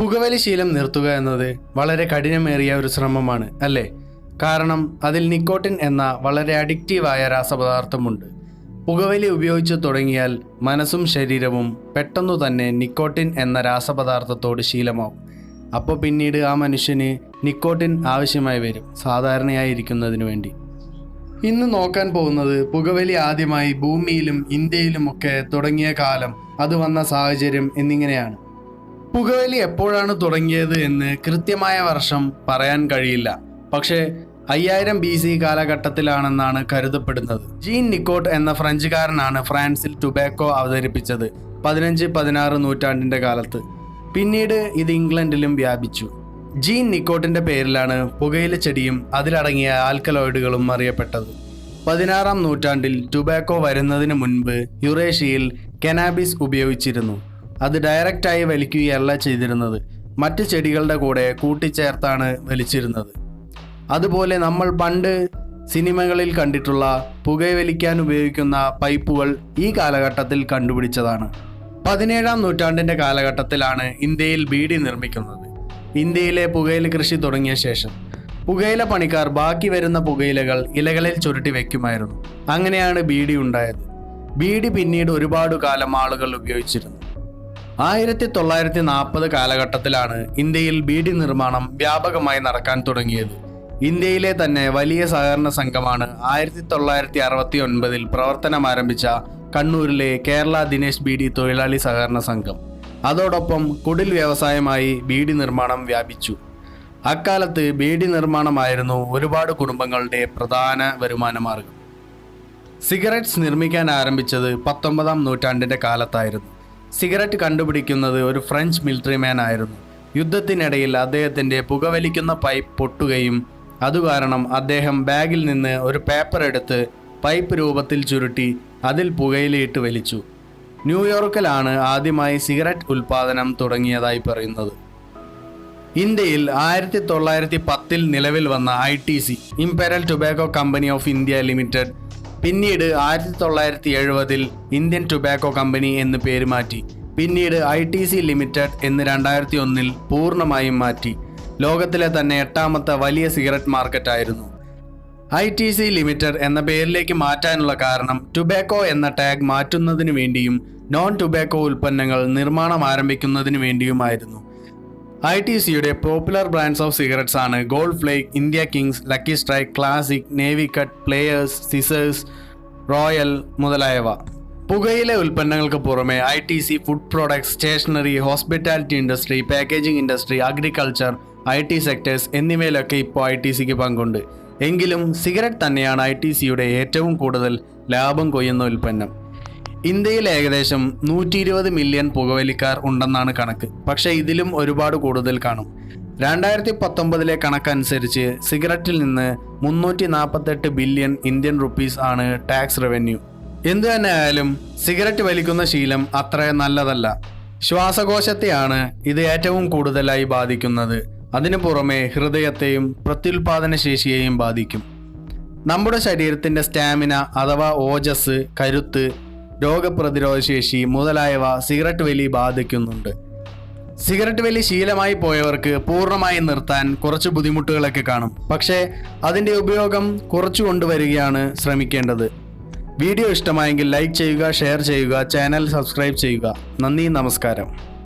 പുകവലി ശീലം നിർത്തുക എന്നത് വളരെ കഠിനമേറിയ ഒരു ശ്രമമാണ് അല്ലേ? കാരണം അതിൽ നിക്കോട്ടിൻ എന്ന വളരെ അഡിക്റ്റീവായ രാസപദാർത്ഥമുണ്ട്. പുകവലി ഉപയോഗിച്ചു തുടങ്ങിയാൽ മനസ്സും ശരീരവും പെട്ടെന്നു തന്നെ നിക്കോട്ടിൻ എന്ന രാസപദാർത്ഥത്തോട് ശീലമാവും. അപ്പോൾ പിന്നീട് ആ മനുഷ്യന് നിക്കോട്ടിൻ ആവശ്യമായി വരും, സാധാരണയായിരിക്കുന്നതിനു വേണ്ടി. ഇന്ന് നോക്കാൻ പോകുന്നത് പുകവലി ആദ്യമായി ഭൂമിയിലും ഇന്ത്യയിലുമൊക്കെ തുടങ്ങിയ കാലം, അത് വന്ന സാഹചര്യം എന്നിങ്ങനെയാണ്. പുകവലി എപ്പോഴാണ് തുടങ്ങിയത് എന്ന് കൃത്യമായ വർഷം പറയാൻ കഴിയില്ല. പക്ഷേ 5000 BC കാലഘട്ടത്തിലാണെന്നാണ് കരുതപ്പെടുന്നത്. ജീൻ നിക്കോട്ട് എന്ന ഫ്രഞ്ചുകാരനാണ് ഫ്രാൻസിൽ ടുബാക്കോ അവതരിപ്പിച്ചത് 15-16 നൂറ്റാണ്ടിൻ്റെ കാലത്ത്. പിന്നീട് ഇത് ഇംഗ്ലണ്ടിലും വ്യാപിച്ചു. ജീൻ നിക്കോട്ടിൻ്റെ പേരിലാണ് പുകയില ചെടിയും അതിലടങ്ങിയ ആൽക്കലോയിഡുകളും അറിയപ്പെട്ടത്. 16-ാം നൂറ്റാണ്ടിൽ ടുബാക്കോ വരുന്നതിന് മുൻപ് യുറേഷ്യയിൽ കനാബിസ് ഉപയോഗിച്ചിരുന്നു. അത് ഡയറക്റ്റായി വലിക്കുകയല്ല ചെയ്തിരുന്നത്, മറ്റ് ചെടികളുടെ കൂടെ കൂട്ടിച്ചേർത്താണ് വലിച്ചിരുന്നത്. അതുപോലെ നമ്മൾ പണ്ട് സിനിമകളിൽ കണ്ടിട്ടുള്ള പുകവലിക്കാൻ ഉപയോഗിക്കുന്ന പൈപ്പുകൾ ഈ കാലഘട്ടത്തിൽ കണ്ടുപിടിച്ചതാണ്. 17-ാം നൂറ്റാണ്ടിൻ്റെ കാലഘട്ടത്തിലാണ് ഇന്ത്യയിൽ ബീഡി നിർമ്മിക്കുന്നത്. ഇന്ത്യയിലെ പുകയില കൃഷി തുടങ്ങിയ ശേഷം പുകയില പണിക്കാർ ബാക്കി വരുന്ന പുകയിലകൾ ഇലകളിൽ ചുരുട്ടി വെക്കുമായിരുന്നു. അങ്ങനെയാണ് ബീഡി ഉണ്ടായത്. ബീഡി പിന്നീട് ഒരുപാട് കാലം ആളുകൾ ഉപയോഗിച്ചിരുന്നു. 1940 കാലഘട്ടത്തിലാണ് ഇന്ത്യയിൽ ബീഡി നിർമ്മാണം വ്യാപകമായി നടക്കാൻ തുടങ്ങിയത്. ഇന്ത്യയിലെ തന്നെ വലിയ സഹകരണ സംഘമാണ് 1969 പ്രവർത്തനം ആരംഭിച്ച കണ്ണൂരിലെ കേരള ദിനേശ് ബീഡി തൊഴിലാളി സഹകരണ സംഘം. അതോടൊപ്പം കുടിൽ വ്യവസായമായി ബീഡി നിർമ്മാണം വ്യാപിച്ചു. അക്കാലത്ത് ബീഡി നിർമ്മാണമായിരുന്നു ഒരുപാട് കുടുംബങ്ങളുടെ പ്രധാന വരുമാന മാർഗം. സിഗരറ്റ്സ് നിർമ്മിക്കാൻ ആരംഭിച്ചത് 19-ാം നൂറ്റാണ്ടിൻ്റെ കാലത്തായിരുന്നു. സിഗരറ്റ് കണ്ടുപിടിക്കുന്നത് ഒരു ഫ്രഞ്ച് മിലിറ്ററി മാൻ ആയിരുന്നു. യുദ്ധത്തിനിടയിൽ അദ്ദേഹത്തിൻ്റെ പുകവലിക്കുന്ന പൈപ്പ് പൊട്ടുകയും അതുകാരണം അദ്ദേഹം ബാഗിൽ നിന്ന് ഒരു പേപ്പർ എടുത്ത് പൈപ്പ് രൂപത്തിൽ ചുരുട്ടി അതിൽ പുകയിലയിട്ട് വലിച്ചു. ന്യൂയോർക്കിലാണ് ആദ്യമായി സിഗരറ്റ് ഉൽപ്പാദനം തുടങ്ങിയതായി പറയുന്നത്. ഇന്ത്യയിൽ 1910 നിലവിൽ വന്ന ITC imperial tobacco company of India limited പിന്നീട് 1970 ഇന്ത്യൻ ടൊബാക്കോ കമ്പനി എന്ന് പേര് മാറ്റി. പിന്നീട് ITC ലിമിറ്റഡ് എന്ന് 2001 പൂർണ്ണമായും മാറ്റി. ലോകത്തിലെ തന്നെ 8ാമത്തെ വലിയ സിഗരറ്റ് മാർക്കറ്റായിരുന്നു. ITC ലിമിറ്റഡ് എന്ന പേരിലേക്ക് മാറ്റാനുള്ള കാരണം ടുബാക്കോ എന്ന ടാഗ് മാറ്റുന്നതിനു വേണ്ടിയും നോൺ ടുബാക്കോ ഉൽപ്പന്നങ്ങൾ നിർമ്മാണം ആരംഭിക്കുന്നതിനു വേണ്ടിയുമായിരുന്നു. ITCയുടെ പോപ്പുലർ ബ്രാൻഡ്സ് ഓഫ് സിഗരറ്റ്സ് ആണ് Gold Flake, India Kings, Lucky Strike, Classic, Navy Cut, Players, Scissors, Royal മുതലായവ. പുകയിലെ ഉൽപ്പന്നങ്ങൾക്ക് പുറമെ ITC food products, stationery, hospitality industry, packaging industry, agriculture, IT sectors എന്നിവയിലൊക്കെ ഇപ്പോൾ ITCക്ക് പങ്കുണ്ട്. എങ്കിലും സിഗരറ്റ് തന്നെയാണ് ITCയുടെ ഏറ്റവും കൂടുതൽ ലാഭം കൊയ്യുന്ന ഉൽപ്പന്നം. ഇന്ത്യയിൽ ഏകദേശം 120 മില്യൺ പുകവലിക്കാർ ഉണ്ടെന്നാണ് കണക്ക്. പക്ഷേ ഇതിലും ഒരുപാട് കൂടുതൽ കാണും. 2019 കണക്കനുസരിച്ച് സിഗരറ്റിൽ നിന്ന് 348 ബില്യൺ ഇന്ത്യൻ റുപ്പീസ് ആണ് ടാക്സ് റവന്യൂ. എന്തു തന്നെ ആയാലും സിഗരറ്റ് വലിക്കുന്ന ശീലം അത്ര നല്ലതല്ല. ശ്വാസകോശത്തെയാണ് ഇത് ഏറ്റവും കൂടുതലായി ബാധിക്കുന്നത്. അതിനു പുറമെ ഹൃദയത്തെയും പ്രത്യുൽപാദന ശേഷിയെയും ബാധിക്കും. നമ്മുടെ ശരീരത്തിൻ്റെ സ്റ്റാമിന അഥവാ ഓജസ്, കരുത്ത്, രോഗപ്രതിരോധ ശേഷി മുതലായവ സിഗരറ്റ് വലി ബാധിക്കുന്നുണ്ട്. സിഗരറ്റ് വലി ശീലമായി പോയവർക്ക് പൂർണ്ണമായി നിർത്താൻ കുറച്ച് ബുദ്ധിമുട്ടുകളൊക്കെ കാണും. പക്ഷേ അതിൻ്റെ ഉപയോഗം കുറച്ചു കൊണ്ടുവരികയാണ് ശ്രമിക്കേണ്ടത്. വീഡിയോ ഇഷ്ടമായെങ്കിൽ ലൈക്ക് ചെയ്യുക, ഷെയർ ചെയ്യുക, ചാനൽ സബ്സ്ക്രൈബ് ചെയ്യുക. നന്ദി, നമസ്കാരം.